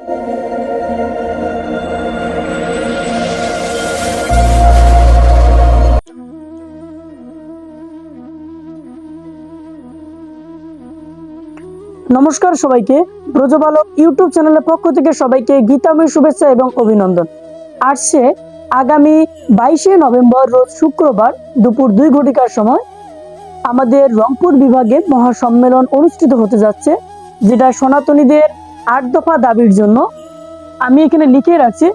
নমস্কার সবাইকে, ব্রজবালক ইউটিউব চ্যানেলের পক্ষ থেকে সবাইকে গীতাময় শুভেচ্ছা এবং অভিনন্দন। আসছে আগামী 22শে নভেম্বর রোজ শুক্রবার দুপুর 2 ঘটিকার সময় আমাদের রংপুর বিভাগে মহাসম্মেলন অনুষ্ঠিত হতে যাচ্ছে, যেটা সনাতনীদের 8 দফা দাবির জন্য। আমি এখানে লিখে রাখছি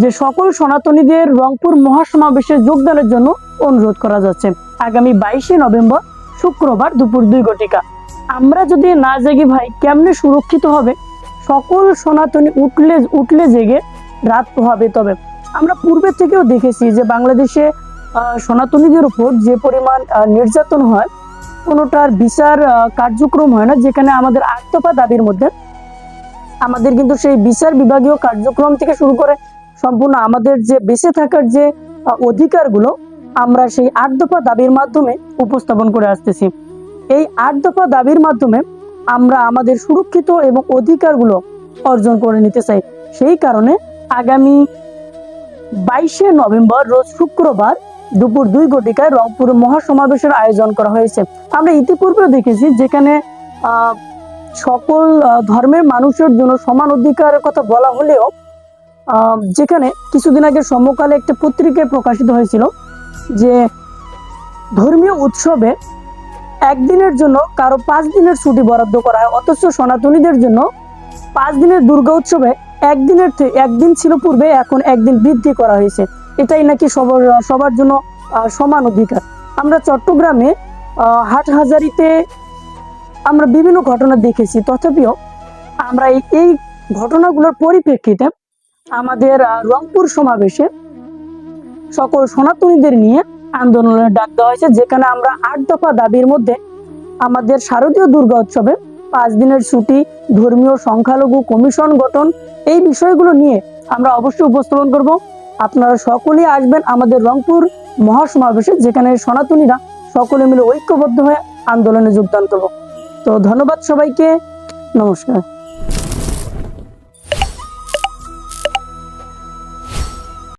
যে সকল সনাতনীদের রংপুর মহাসমাবেশে যোগদানের জন্য অনুরোধ করা যাচ্ছে আগামী 22শে নভেম্বর শুক্রবার দুপুর 2 ঘটিকা। আমরা যদি না জেগে ভাই কেমনে সুরক্ষিত হবে? সকল সনাতনী উঠলে জেগে রাত পোহাবে। তবে আমরা পূর্বে থেকেও দেখেছি যে বাংলাদেশে সনাতনীদের উপর যে পরিমাণ নির্যাতন হয়, কোনোটার বিচার কার্যক্রম হয় না। যেখানে আমাদের 8 দফা দাবির মধ্যে আমাদের কিন্তু সেই বিচার বিভাগীয় কার্যক্রম থেকে শুরু করে সম্পূর্ণ আমাদের যে বেঁচে থাকার যে অধিকারগুলো আমরা সেই 8 দফা দাবির মাধ্যমে উপস্থাপন করে আসতেছি। এই 8 দফা দাবির মাধ্যমে আমরা আমাদের সুরক্ষিত এবং অধিকারগুলো অর্জন করে নিতে চাই। সেই কারণে আগামী 22শে নভেম্বর রোজ শুক্রবার দুপুর 2 ঘটিকায় রংপুর মহাসমাবেশের আয়োজন করা হয়েছে। আমরা ইতিপূর্বে দেখেছি যেখানে সকল ধর্মের মানুষের জন্য সমান অধিকারের কথা বলা হলেও যেখানে কিছুদিন আগে সমকালে একটা পত্রিকায় প্রকাশিত হয়েছিল যে ধর্মীয় উৎসবে একদিনের জন্য কারো 5 দিনের ছুটি বরাদ্দ করা হয়, অথচ সনাতনীদের জন্য 5 দিনের দুর্গা উৎসবে একদিন ছিল পূর্বে, এখন একদিন বৃদ্ধি করা হয়েছে। এটাই নাকি সবার জন্য সমান অধিকার। আমরা চট্টগ্রামে হাটহাজারীতে আমরা বিভিন্ন ঘটনা দেখেছি, তথাপিও আমরা এই ঘটনাগুলোর পরিপ্রেক্ষিতে আমাদের রংপুর সমাবেশে সকল সনাতনীদের নিয়ে আন্দোলনের ডাক দেওয়া হয়েছে, যেখানে আমরা 8 দফা দাবির মধ্যে আমাদের শারদীয় দুর্গা উৎসবে 5 দিনের ছুটি, ধর্মীয় সংখ্যালঘু কমিশন গঠন, এই বিষয়গুলো নিয়ে আমরা অবশ্যই উপস্থাপন করব। আপনারা সকলেই আসবেন আমাদের রংপুর মহাসমাবেশে, যেখানে সনাতনীরা সকলে মিলে ঐক্যবদ্ধ হয়ে আন্দোলনে যোগদান করব। তো ধন্যবাদ সবাইকে, নমস্কার।